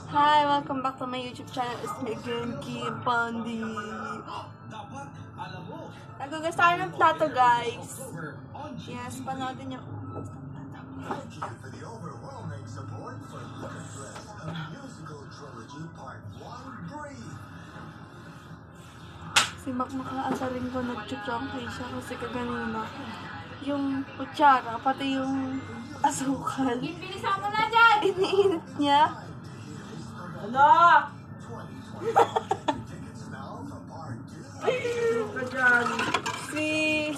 Hi, welcome back to my YouTube channel. It's me again, Kim Pandi. Nagugas tayo ng plato, guys. Yes, panoodin nyo. Thank you for the overwhelming support for Limitless, a musical trilogy part 1, Breathe. Si Mac makaasarin ko nag-chuchongkay siya kasi kaganina. Yung kutsara, pati yung asukal. Bilisan mo na dyan! Iniinit niya. Ano?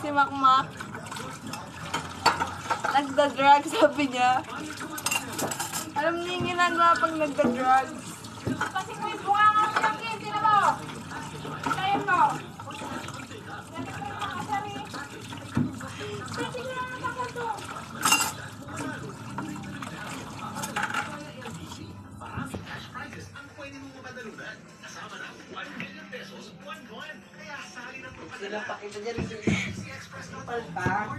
Si Makmak nagda-drug, sabi niya. Alam niyo yung ginagawa pag nagda-drugs. Kasi ko yung bunga nga ng kin, sino mo? Kaya mo? Kasi ko lang ako to. Sila pakita dyan si Palpa.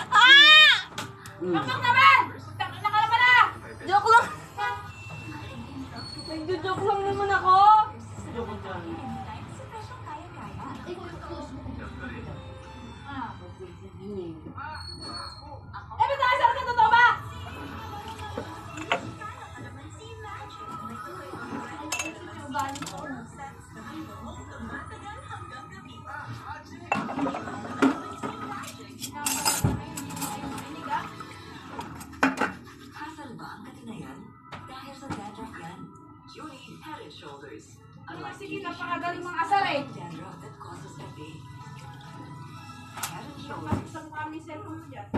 Ah! Bakit naman? Nakalama na! Joke lang. Nagjo-joke lang naman ako. Eh, ba't nakasara ka? Totoo ba? Hassle ba ang katinayan? Dahil sa dandruff yan, you need Head and Shoulders. Sige, napakagaling mga asar eh. Dandruff that causes headache. Head and Shoulders. Isang kami cellphone mo dyan.